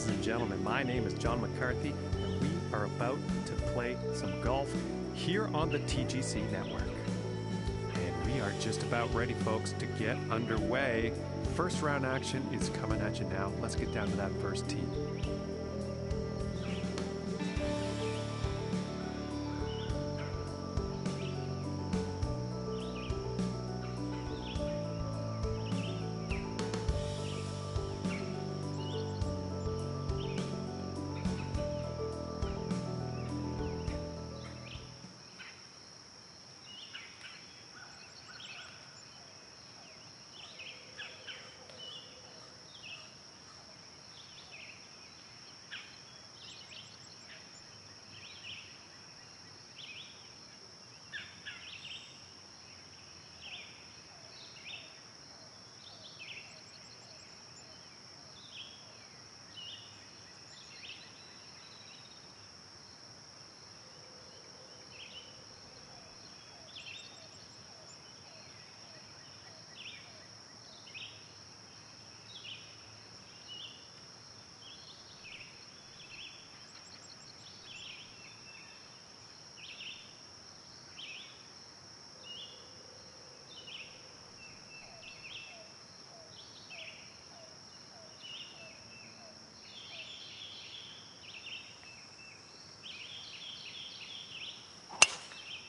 ladies and gentlemen. My name is John McCarthy, and we are about to play some golf here on the TGC network. And we are just about ready, folks, to get underway. First round action is coming at you now. Let's get down to that first tee.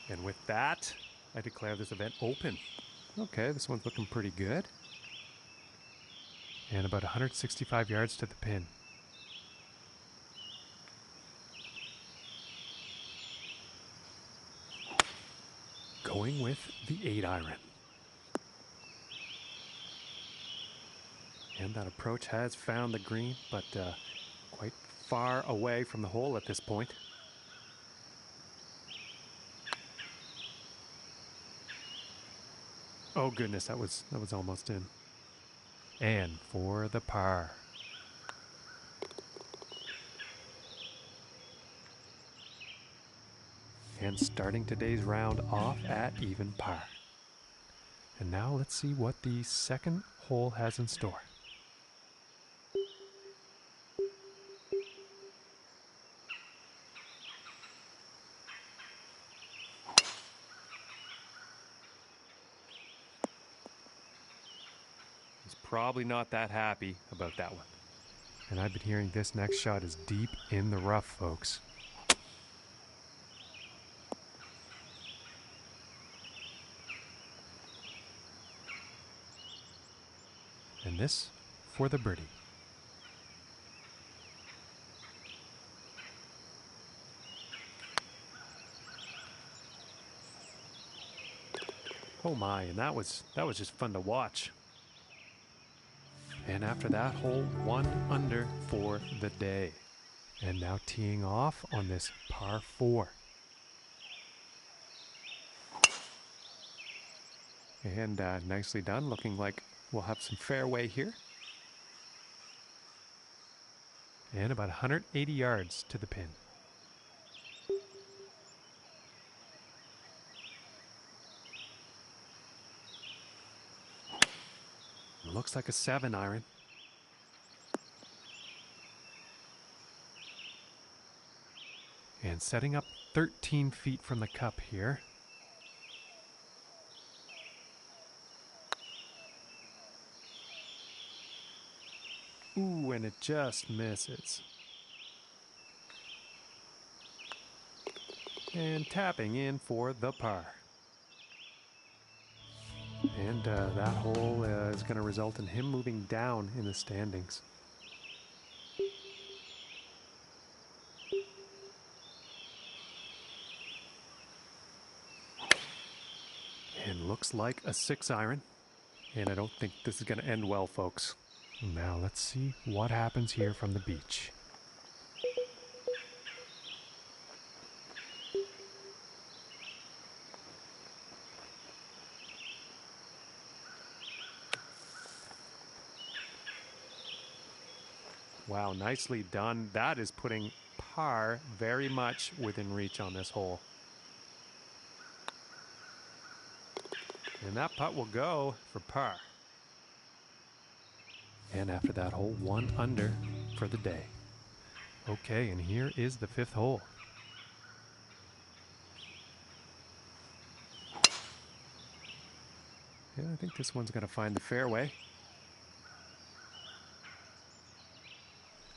And with that, I declare this event open. Okay, this one's looking pretty good. And about 165 yards to the pin. Going with the 8-iron. And that approach has found the green, but quite far away from the hole at this point. Oh goodness, that was almost in. And for the par. And starting today's round off at even par. And now let's see what the second hole has in store. Probably not that happy about that one. And I've been hearing this next shot is deep in the rough, folks. And this for the birdie. Oh my, and that was just fun to watch. And after that hole, 1 under for the day. And now teeing off on this par 4. And nicely done, looking like we'll have some fairway here. And about 180 yards to the pin. Looks like a 7-iron. And setting up 13 feet from the cup here. Ooh, and it just misses. And tapping in for the par. And that hole is going to result in him moving down in the standings. And looks like a 6-iron. And I don't think this is going to end well, folks. Now let's see what happens here from the beach. Wow, nicely done. That is putting par very much within reach on this hole. And that putt will go for par. And after that hole, 1 under for the day. Okay, and here is the fifth hole. Yeah, I think this one's going to find the fairway.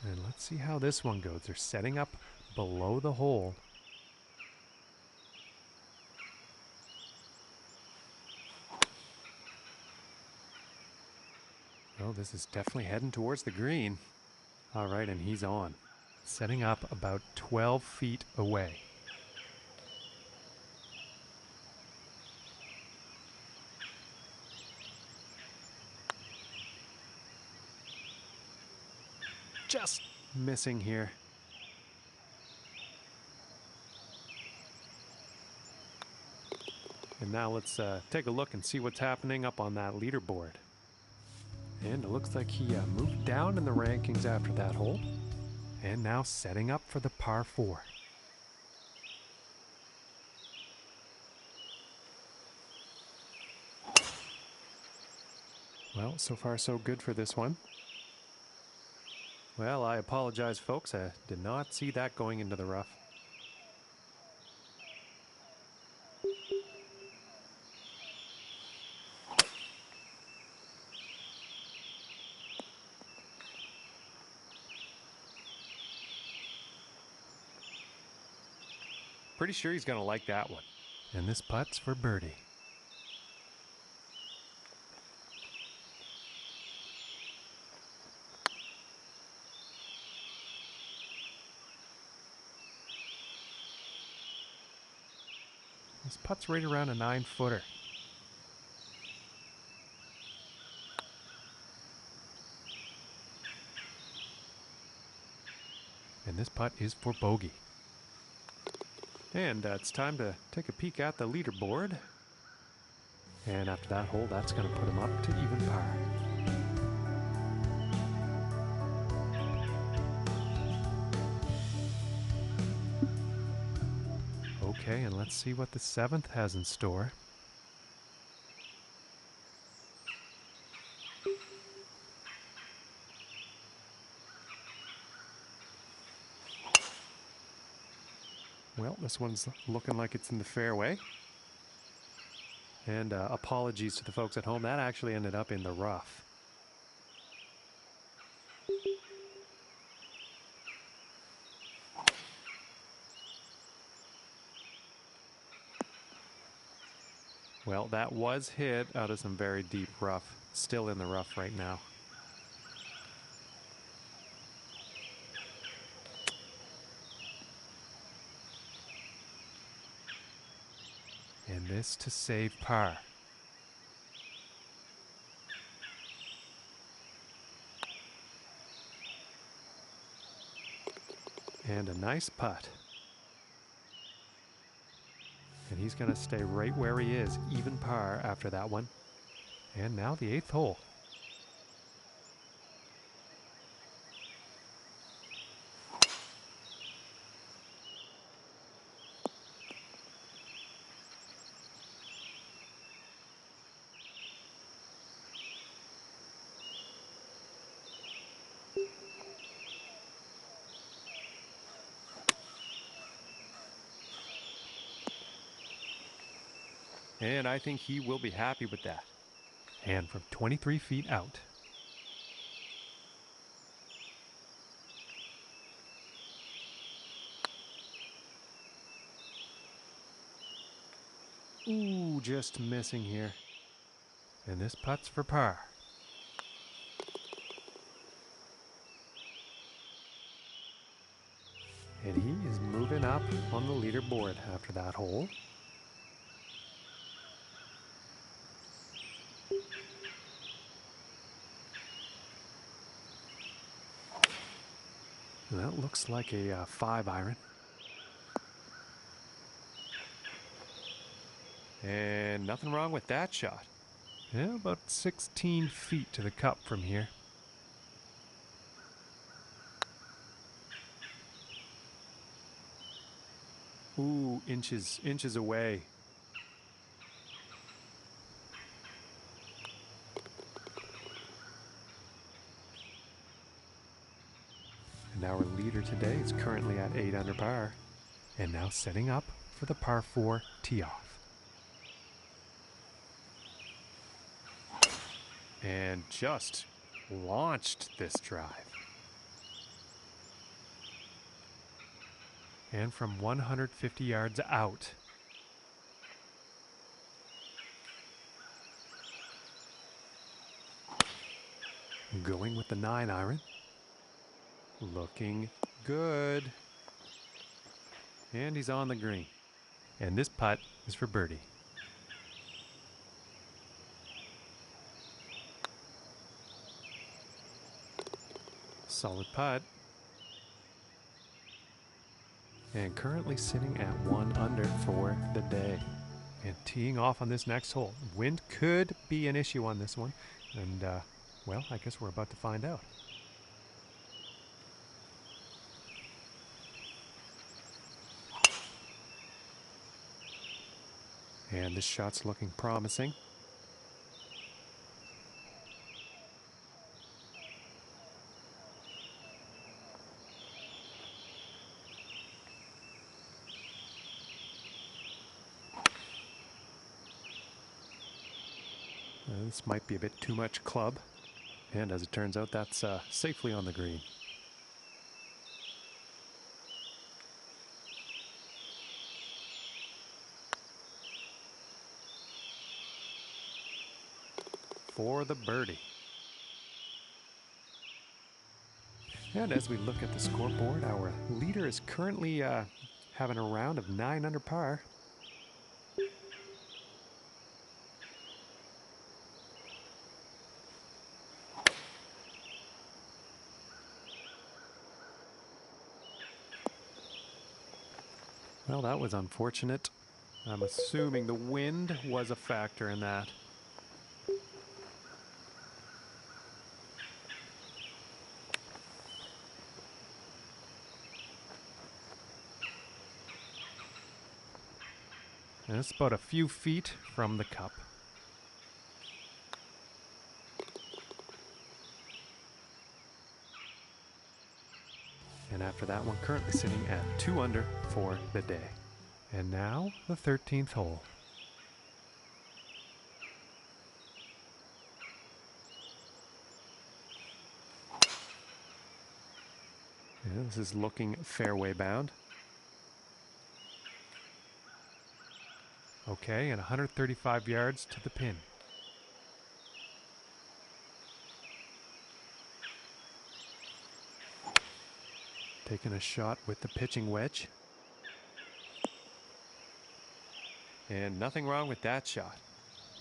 And let's see how this one goes. They're setting up below the hole. Oh, this is definitely heading towards the green. All right, and he's on. Setting up about 12 feet away. Just missing here. And now let's take a look and see what's happening up on that leaderboard. And it looks like he moved down in the rankings after that hole. And now setting up for the par 4. Well, so far so good for this one. Well, I apologize, folks. I did not see that going into the rough. Pretty sure he's going to like that one. And this putt's for birdie. This putt's right around a 9-footer. And this putt is for bogey. And it's time to take a peek at the leaderboard. And after that hole, that's going to put him up to even par. Okay, and let's see what the 7th has in store. Well, this one's looking like it's in the fairway. And apologies to the folks at home, that actually ended up in the rough. Well, that was hit out of some very deep rough. Still in the rough right now. And this to save par. And a nice putt. And he's going to stay right where he is, even par after that one. And now the 8th hole. And I think he will be happy with that. And from 23 feet out. Ooh, just missing here. And this putt's for par. And he is moving up on the leaderboard after that hole. And that looks like a 5-iron. And nothing wrong with that shot. Yeah, about 16 feet to the cup from here. Ooh, inches away. And our leader today is currently at 8 under par. And now setting up for the par 4 tee off. And just launched this drive. And from 150 yards out. Going with the 9-iron. Looking good. And he's on the green. And this putt is for birdie. Solid putt. And currently sitting at 1 under for the day. And teeing off on this next hole. Wind could be an issue on this one. And, well, I guess we're about to find out. And this shot's looking promising. This might be a bit too much club. And as it turns out, that's safely on the green. For the birdie. And as we look at the scoreboard, our leader is currently having a round of 9 under par. Well, that was unfortunate. I'm assuming the wind was a factor in that. And it's about a few feet from the cup. And after that one, currently sitting at 2 under for the day. And now the 13th hole. And this is looking fairway bound. Okay, and 135 yards to the pin. Taking a shot with the pitching wedge. And nothing wrong with that shot.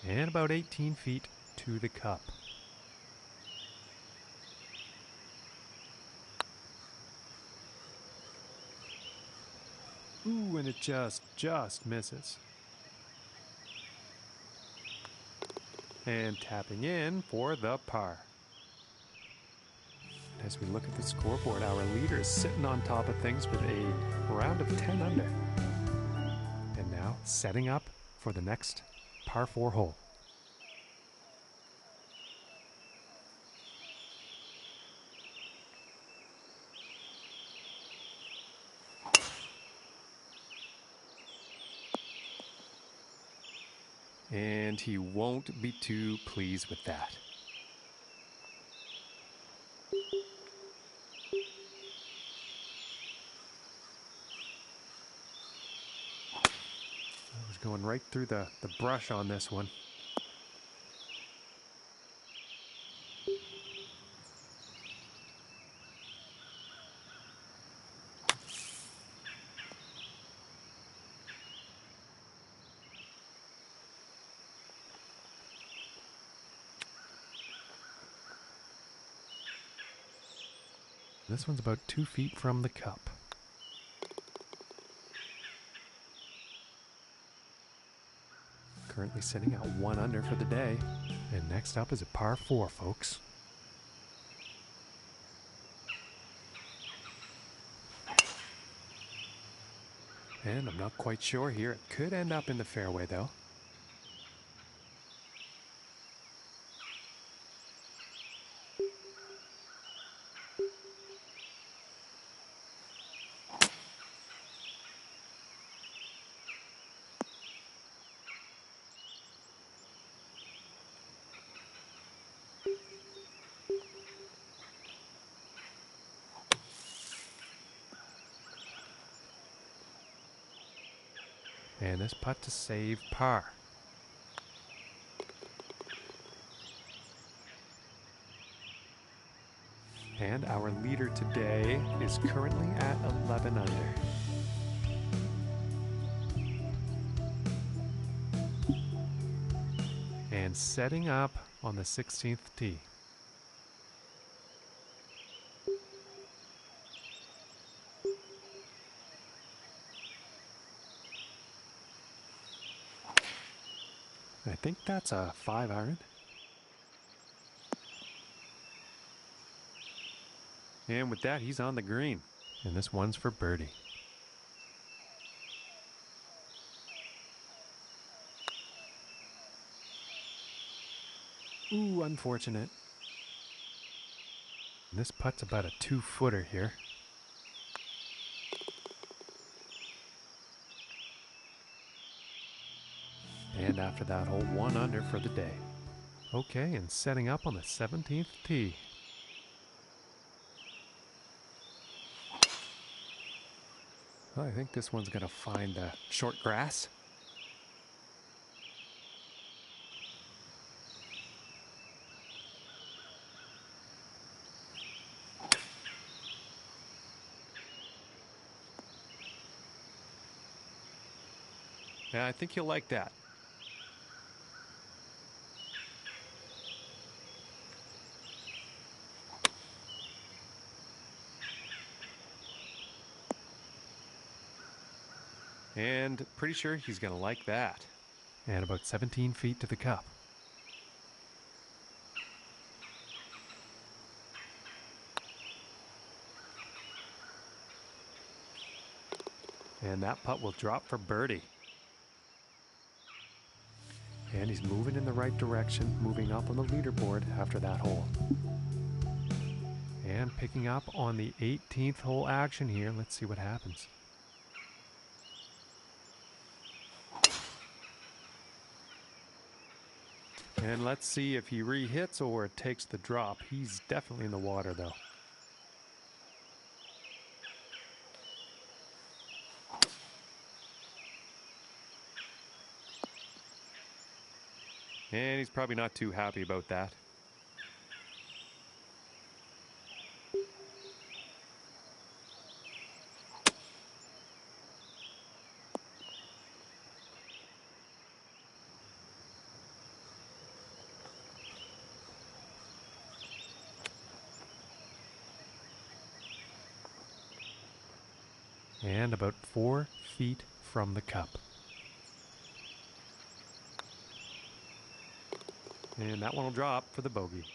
And about 18 feet to the cup. Ooh, and it just misses. And tapping in for the par. As we look at the scoreboard, our leader is sitting on top of things with a round of 10 under. And now setting up for the next par 4 hole. And he won't be too pleased with that. I was going right through the brush on this one. This one's about 2 feet from the cup. Currently sitting at 1 under for the day. And next up is a par 4, folks. And I'm not quite sure here. It could end up in the fairway, though. And this putt to save par. And our leader today is currently at 11 under. And setting up on the 16th tee. I think that's a 5-iron. And with that, he's on the green. And this one's for birdie. Ooh, unfortunate. And this putt's about a 2-footer here. And after that hole, 1 under for the day. Okay, and setting up on the 17th tee. Well, I think this one's going to find short grass. Yeah, I think you'll like that. And pretty sure he's going to like that. And about 17 feet to the cup. And that putt will drop for birdie. And he's moving in the right direction, moving up on the leaderboard after that hole. And picking up on the 18th hole action here. Let's see what happens. And let's see if he re-hits or takes the drop. He's definitely in the water though. And he's probably not too happy about that. And about 4 feet from the cup. And that one will drop for the bogey.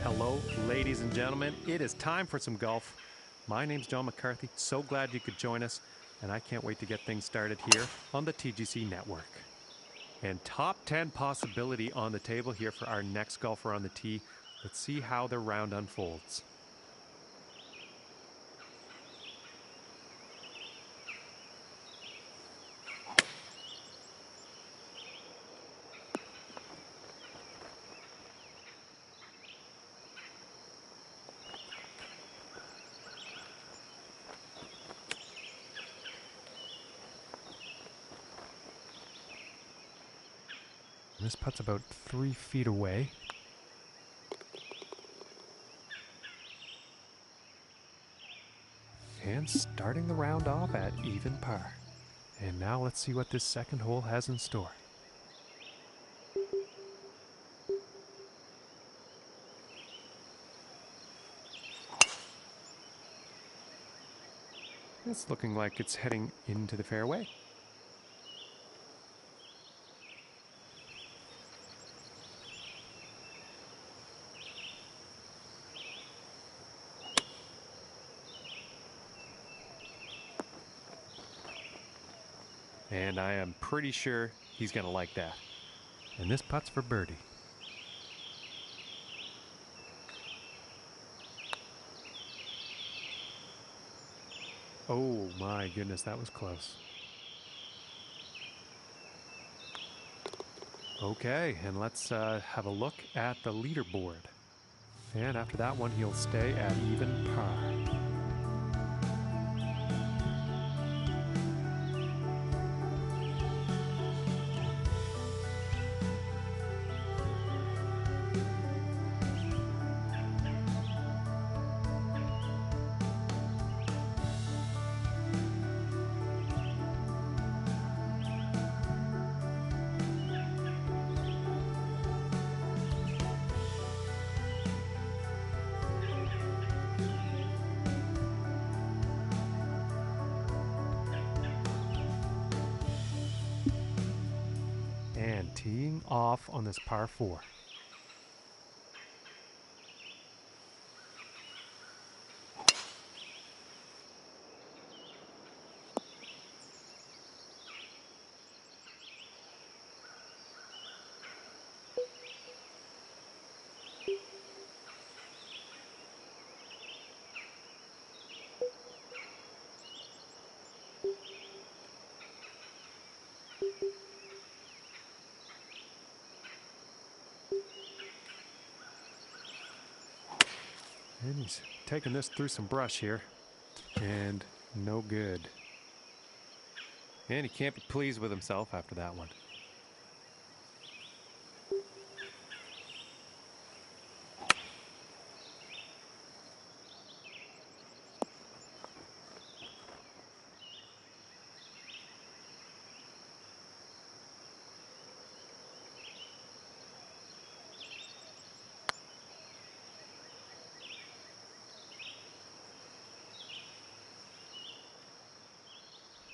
Hello, ladies and gentlemen. It is time for some golf. My name's John McCarthy. So glad you could join us, and I can't wait to get things started here on the TGC network. And top 10 possibility on the table here for our next golfer on the tee. Let's see how the round unfolds. This putt's about 3 feet away. And starting the round off at even par. And now let's see what this second hole has in store. It's looking like it's heading into the fairway. And I am pretty sure he's going to like that. And this putt's for birdie. Oh my goodness, that was close. Okay, and let's have a look at the leaderboard. And after that one, he'll stay at even par. And teeing off on this par 4. And he's taking this through some brush here. And no good. And he can't be pleased with himself after that one.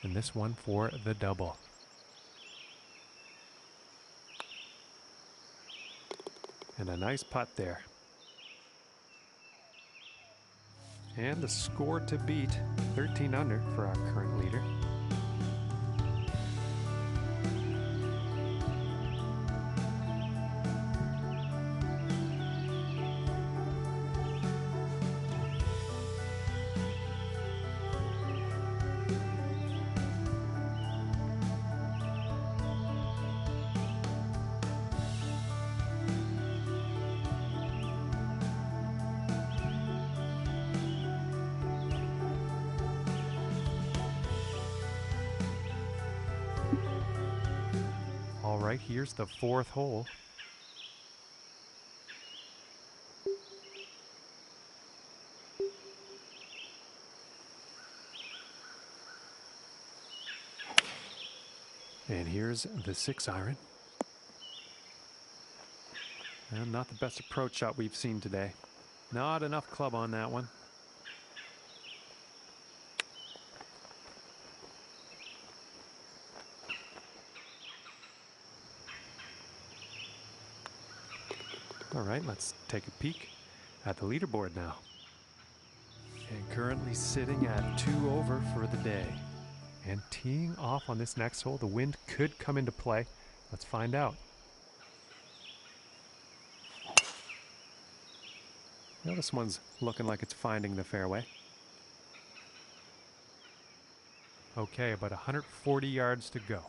And this one for the double. And a nice putt there. And the score to beat, 13 under for our current leader. All right, here's the fourth hole. And here's the 6-iron. And not the best approach shot we've seen today. Not enough club on that one. All right, let's take a peek at the leaderboard now. And currently sitting at 2 over for the day. And teeing off on this next hole, the wind could come into play. Let's find out. Well, this one's looking like it's finding the fairway. Okay, about 140 yards to go.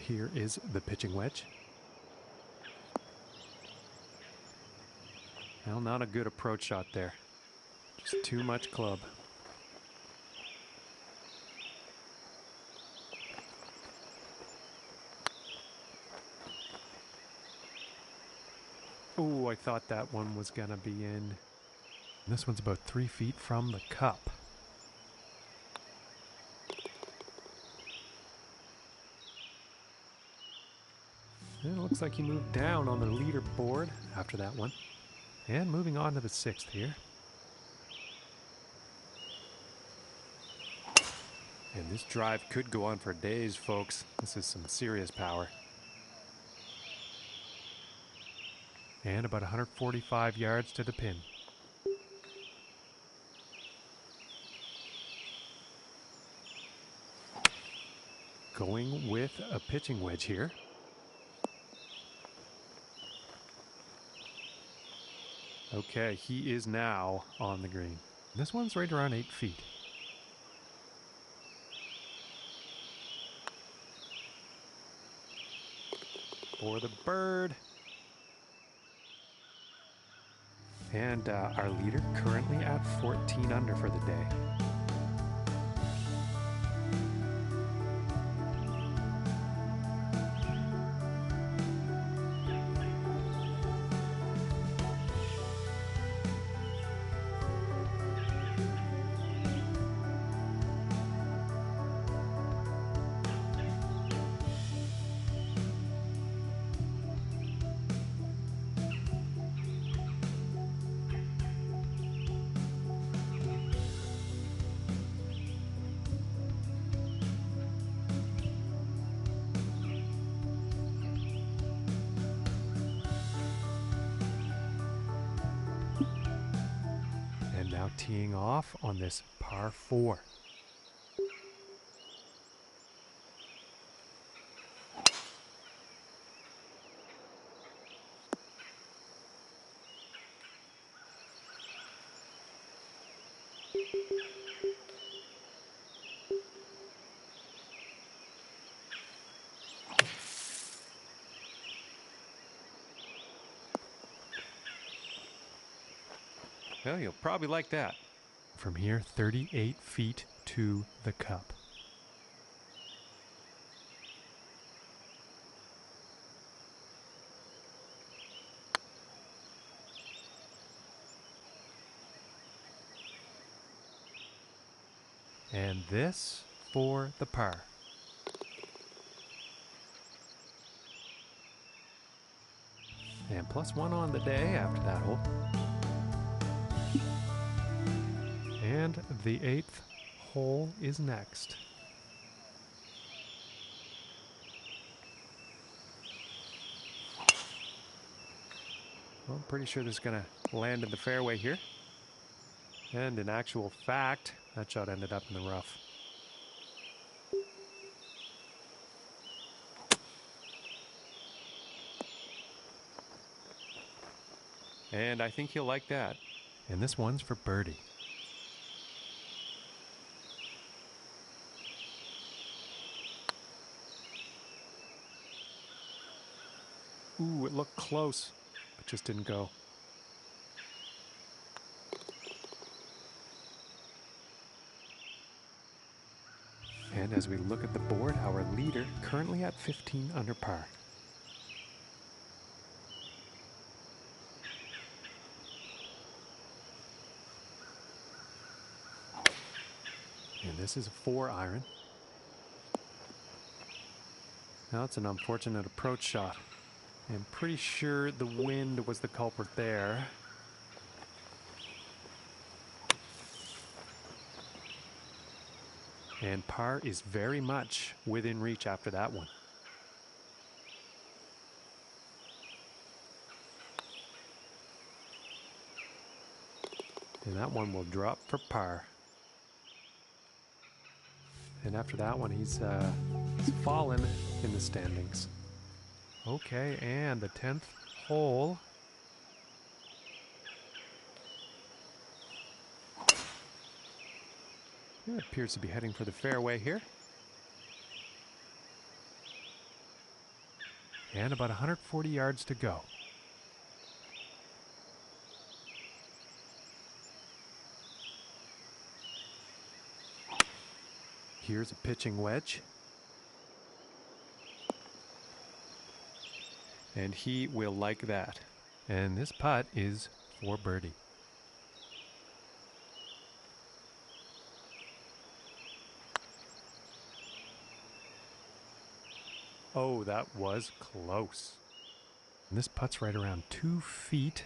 Here is the pitching wedge. Well, not a good approach shot there. Just too much club. Oh, I thought that one was gonna be in. This one's about 3 feet from the cup. And it looks like he moved down on the leaderboard after that one. And moving on to the 6th here. And this drive could go on for days, folks. This is some serious power. And about 145 yards to the pin. Going with a pitching wedge here. Okay, he is now on the green. This one's right around 8 feet. For the bird. And our leader currently at 14 under for the day. Now teeing off on this par 4. Well, you'll probably like that. From here, 38 feet to the cup. And this for the par. And +1 on the day after that hole. And the 8th hole is next. Well, I'm pretty sure this is going to land in the fairway here. And in actual fact, that shot ended up in the rough. And I think he'll like that. And this one's for birdie. Ooh, it looked close, but just didn't go. And as we look at the board, our leader currently at 15 under par. And this is a 4-iron. Now it's an unfortunate approach shot. I'm pretty sure the wind was the culprit there. And par is very much within reach after that one. And that one will drop for par. And after that one, he's fallen in the standings. Okay, and the 10th hole. It appears to be heading for the fairway here. And about 140 yards to go. Here's a pitching wedge. And he will like that. And this putt is for birdie. Oh, that was close. And this putt's right around 2 feet.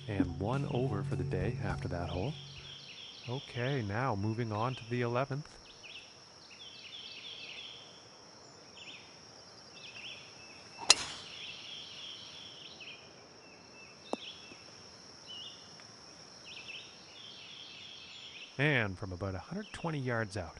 And 1 over for the day after that hole. Okay, now moving on to the 11th. And from about 120 yards out.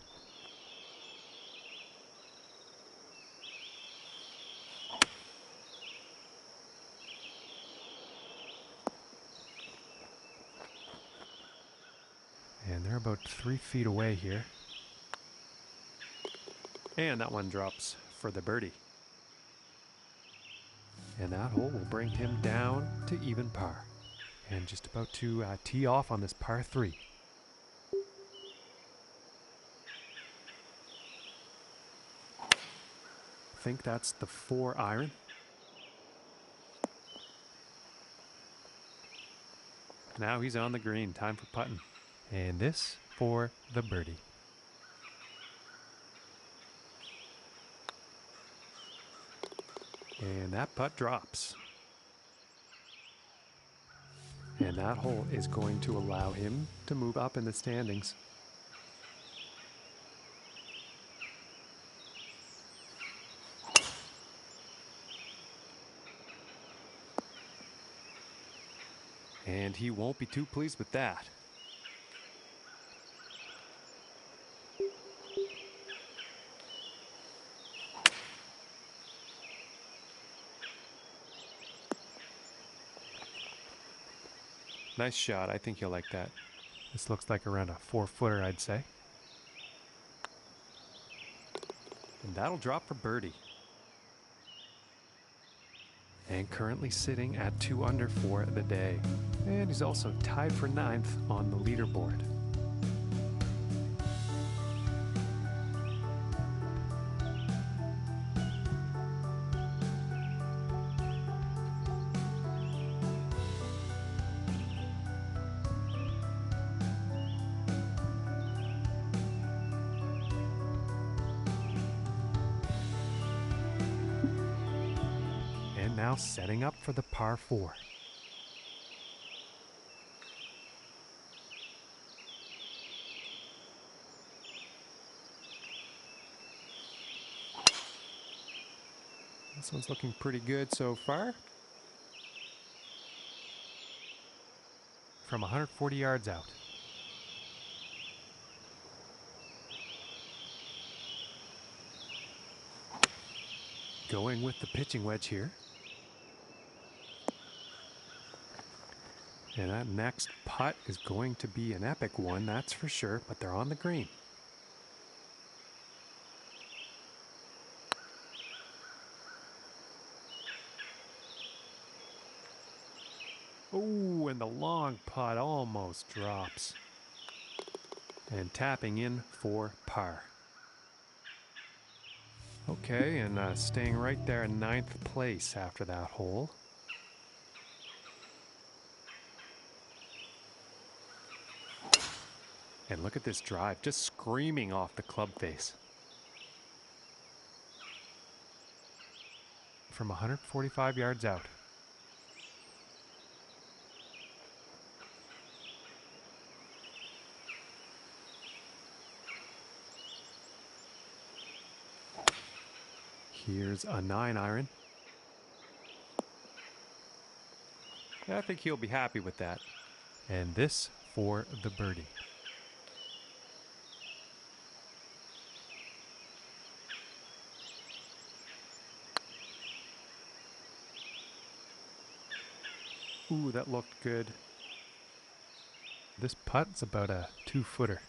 And they're about 3 feet away here. And that one drops for the birdie. And that hole will bring him down to even par. And just about to tee off on this par 3. I think that's the 4 iron. Now he's on the green, time for putting. And this for the birdie. And that putt drops. And that hole is going to allow him to move up in the standings. And he won't be too pleased with that. Nice shot. I think you'll like that. This looks like around a 4-footer, I'd say. And that'll drop for birdie. And currently sitting at 2 under for the day. And he's also tied for 9th on the leaderboard. Now setting up for the par 4. This one's looking pretty good so far. From 140 yards out. Going with the pitching wedge here. And that next putt is going to be an epic one, that's for sure, but they're on the green. Oh, and the long putt almost drops. And tapping in for par. Okay, and staying right there in 9th place after that hole. And look at this drive, just screaming off the club face. From 145 yards out. Here's a 9 iron. I think he'll be happy with that. And this for the birdie. Ooh, that looked good. This putt's about a 2-footer.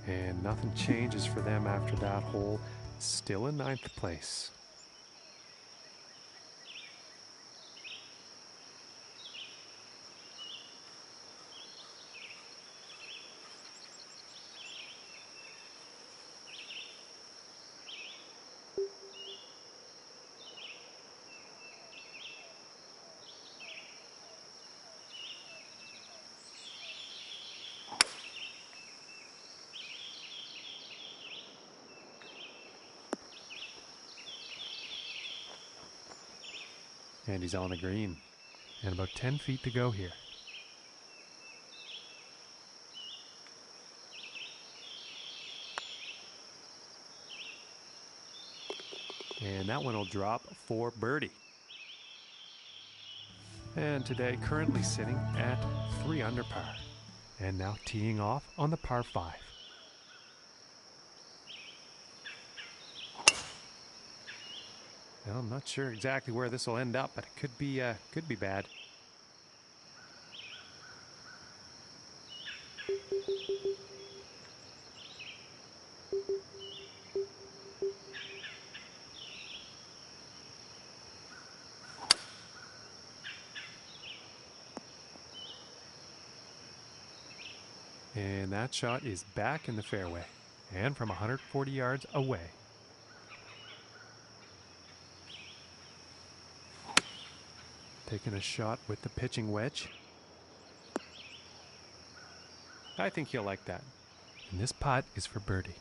And nothing changes for them after that hole. Still in 9th place. And he's on the green. And about 10 feet to go here. And that one will drop for birdie. And today currently sitting at 3 under par. And now teeing off on the par 5. Well, I'm not sure exactly where this will end up, but it could be bad. And that shot is back in the fairway and from 140 yards away. Taking a shot with the pitching wedge. I think he'll like that. And this putt is for birdie.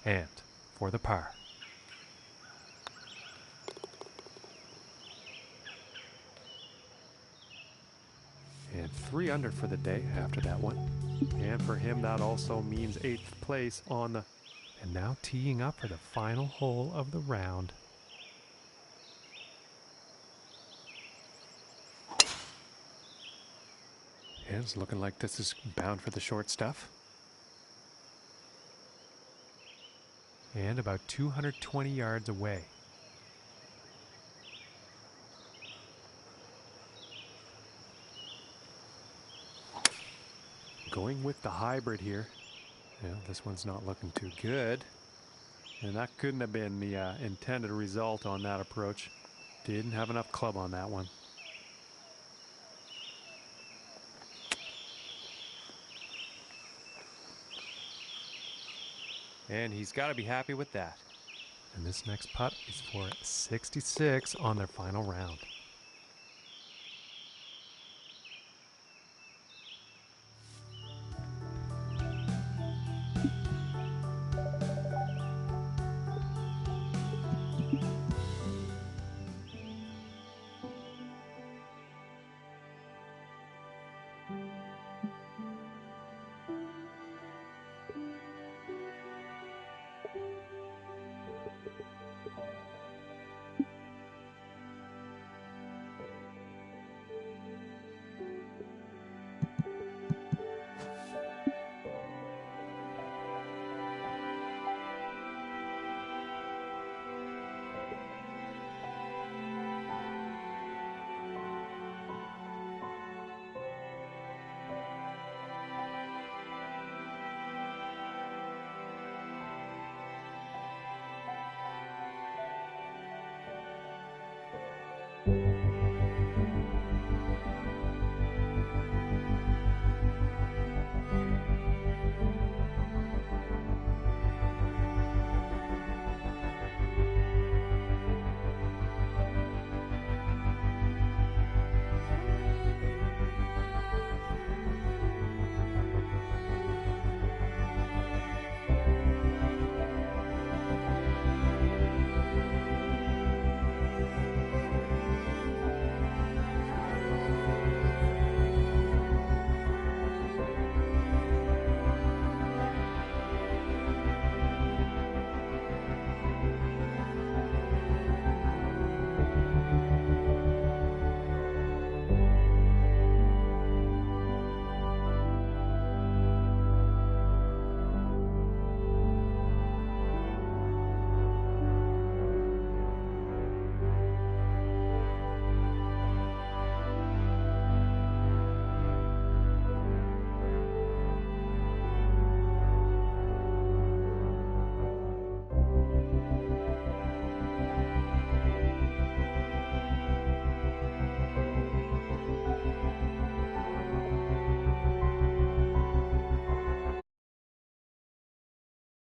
And for the par. And 3 under for the day after that one. And for him, that also means 8th place on the... And now teeing up for the final hole of the round. And it's looking like this is bound for the short stuff. And about 220 yards away. Going with the hybrid here. Yeah, this one's not looking too good. And that couldn't have been the intended result on that approach. Didn't have enough club on that one. And he's got to be happy with that. And this next putt is for 66 on their final round.